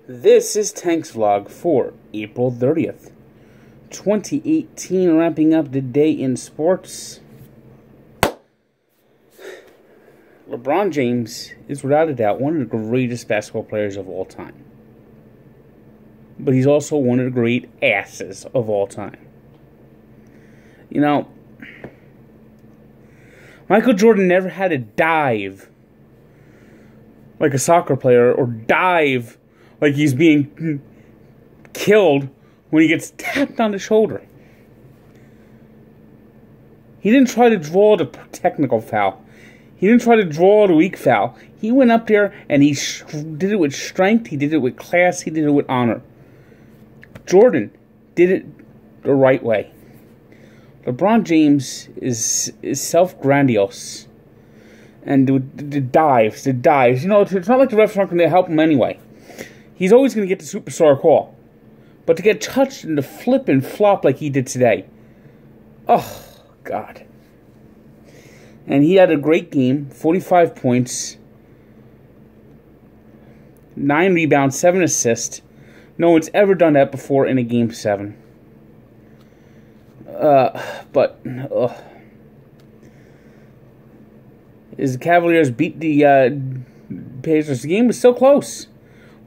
This is Tank's vlog for April 30th, 2018, wrapping up the day in sports. LeBron James is without a doubt one of the greatest basketball players of all time. But he's also one of the great asses of all time. You know, Michael Jordan never had to dive like a soccer player or dive like he's being killed when he gets tapped on the shoulder. He didn't try to draw the technical foul. He didn't try to draw the weak foul. He went up there and he did it with strength. He did it with class. He did it with honor. Jordan did it the right way. LeBron James is self-grandiose. And the dives. You know, it's not like the refs aren't going to help him anyway. He's always going to get the superstar call. But to get touched and to flip and flop like he did today. Oh, God. And he had a great game. 45 points. 9 rebounds, 7 assists. No one's ever done that before in a Game 7. As the Cavaliers beat the Pacers, the game was so close.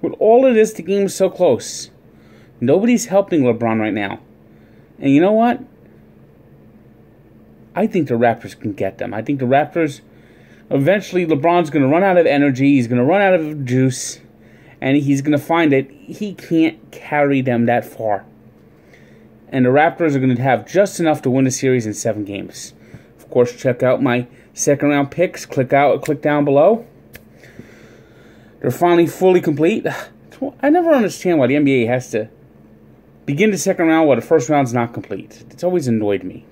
With all of this, the game was so close. Nobody's helping LeBron right now. And you know what? I think the Raptors can get them. I think the Raptors, eventually LeBron's going to run out of energy. He's going to run out of juice. And he's going to find that he can't carry them that far. And the Raptors are going to have just enough to win the series in 7 games. Of course, check out my second round picks. Click down below. They're finally fully complete. I never understand why the NBA has to begin the second round while the first round's not complete. It's always annoyed me.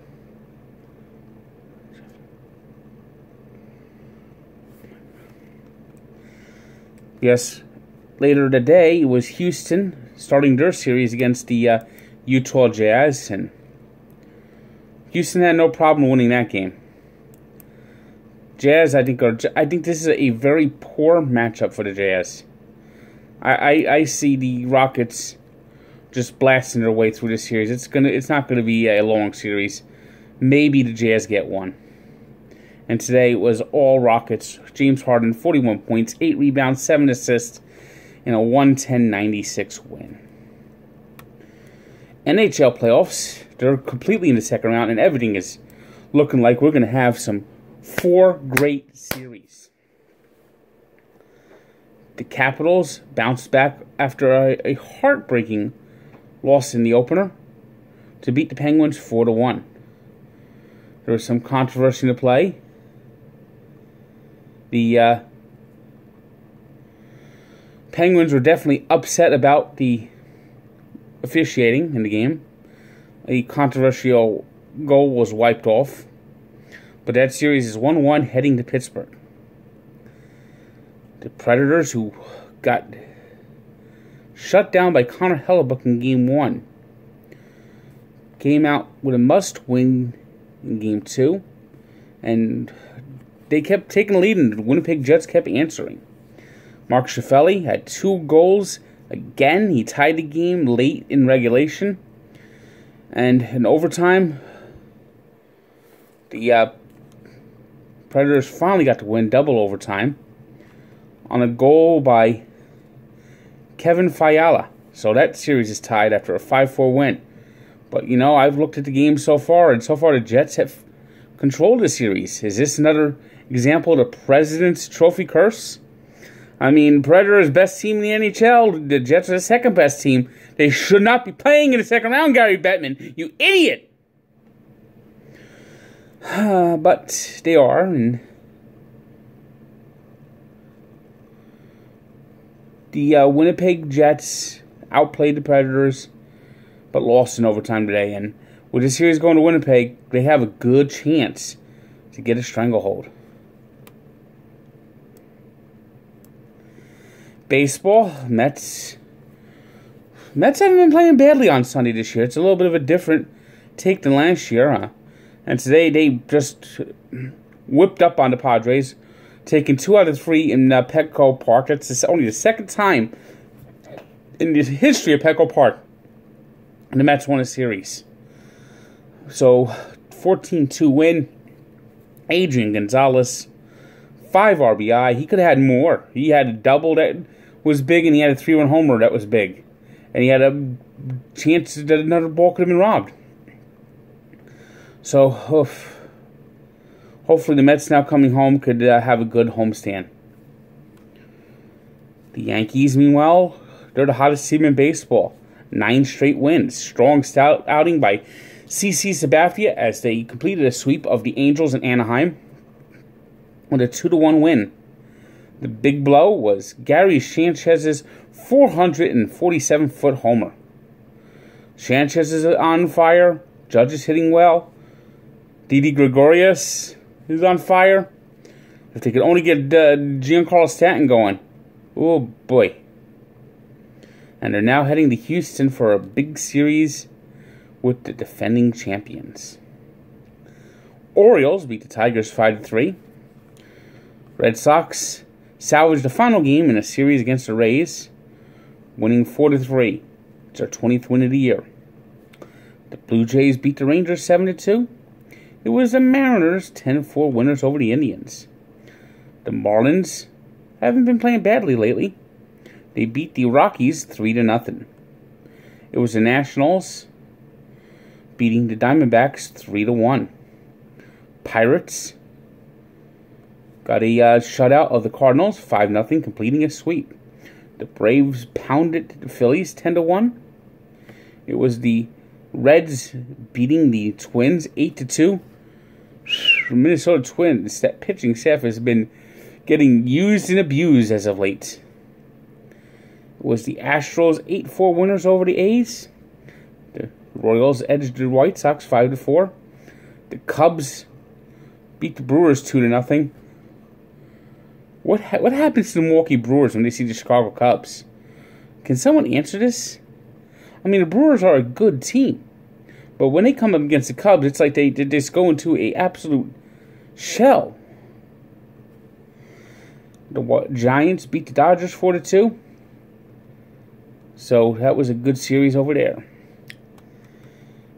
Yes, later today it was Houston starting their series against the Utah Jazz, and Houston had no problem winning that game. Jazz, I think this is a very poor matchup for the Jazz. I see the Rockets just blasting their way through this series. It's not gonna be a long series. Maybe the Jazz get one. And today it was all Rockets. James Harden, 41 points, 8 rebounds, 7 assists, in a 110-96 win. NHL playoffs, they're completely in the second round, and everything is looking like we're going to have some 4 great series. The Capitals bounced back after a heartbreaking loss in the opener to beat the Penguins 4-1. There was some controversy in the play. The Penguins were definitely upset about the officiating in the game. A controversial goal was wiped off. But that series is 1-1 heading to Pittsburgh. The Predators, who got shut down by Connor Hellebuyck in Game 1, came out with a must-win in Game 2. And they kept taking the lead, and the Winnipeg Jets kept answering. Mark Scheifele had 2 goals. Again, he tied the game late in regulation. And in overtime, the Predators finally got to win double overtime on a goal by Kevin Fiala. So that series is tied after a 5-4 win. But, you know, I've looked at the game so far, and so far the Jets have controlled the series. Is this another example of the President's Trophy curse? I mean, Predators best team in the NHL. The Jets are the second best team. They should not be playing in the second round, Gary Bettman. You idiot! But they are, and the Winnipeg Jets outplayed the Predators, but lost in overtime today. And with the series going to Winnipeg, they have a good chance to get a stranglehold. Baseball, Mets haven't been playing badly on Sunday this year. It's a little bit of a different take than last year. And today they just whipped up on the Padres, taking 2 out of 3 in Petco Park. That's only the second time in the history of Petco Park, the Mets won a series. So, 14-2 win. Adrian Gonzalez, 5 RBI. He could have had more. He had a double that was big, and he had a 3-run homer that was big. And he had a chance that another ball could have been robbed. So, hopefully the Mets now coming home could have a good homestand. The Yankees, meanwhile, they're the hottest team in baseball. 9 straight wins. Strong stout outing by CC Sabathia as they completed a sweep of the Angels in Anaheim with a 2-1 win. The big blow was Gary Sanchez's 447-foot homer. Sanchez is on fire. Judge is hitting well. Didi Gregorius is on fire. If they could only get Giancarlo Stanton going. Oh, boy. And they're now heading to Houston for a big series with the defending champions. Orioles beat the Tigers 5-3. Red Sox salvaged the final game in a series against the Rays, winning 4-3. It's their 20th win of the year. The Blue Jays beat the Rangers 7-2. It was the Mariners 10-4 winners over the Indians. The Marlins haven't been playing badly lately. They beat the Rockies 3-0. It was the Nationals beating the Diamondbacks 3-1. Pirates got a shutout of the Cardinals 5-0, completing a sweep. The Braves pounded the Phillies 10-1. It was the Reds beating the Twins 8-2. The Minnesota Twins, that pitching staff has been getting used and abused as of late. It was the Astros 8-4 winners over the A's. The Royals edged the White Sox 5-4. The Cubs beat the Brewers 2-0. What happens to the Milwaukee Brewers when they see the Chicago Cubs? Can someone answer this? I mean, the Brewers are a good team, but when they come up against the Cubs, it's like they just go into an absolute shell. The Giants beat the Dodgers 4-2. So that was a good series over there.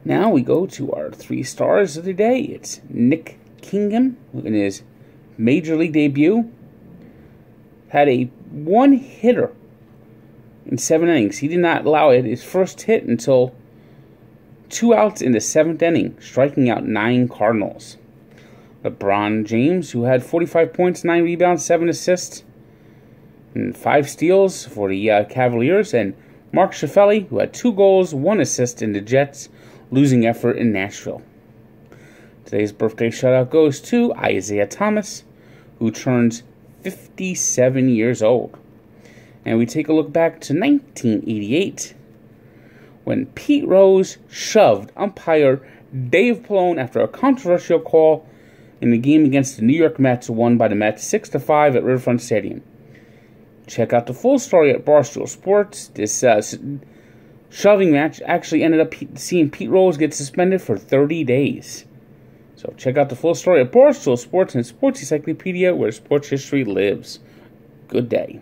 Now we go to our 3 stars of the day. It's Nick Kingham in his Major League debut. Had a 1-hitter in 7 innings. He did not allow it his first hit until 2 outs in the 7th inning, striking out 9 Cardinals. LeBron James, who had 45 points, 9 rebounds, 7 assists, and 5 steals for the Cavaliers. And Mark Schiffelli, who had 2 goals, 1 assist in the Jets' losing effort in Nashville. Today's birthday shout-out goes to Isaiah Thomas, who turns 57 years old. And we take a look back to 1988, when Pete Rose shoved umpire Dave Pallone after a controversial call in the game against the New York Mets, won by the Mets 6-5 at Riverfront Stadium. Check out the full story at Barstool Sports. This shoving match actually ended up seeing Pete Rose get suspended for 30 days. So check out the full story at Barstool Sports and Sports Encyclopedia, where sports history lives. Good day.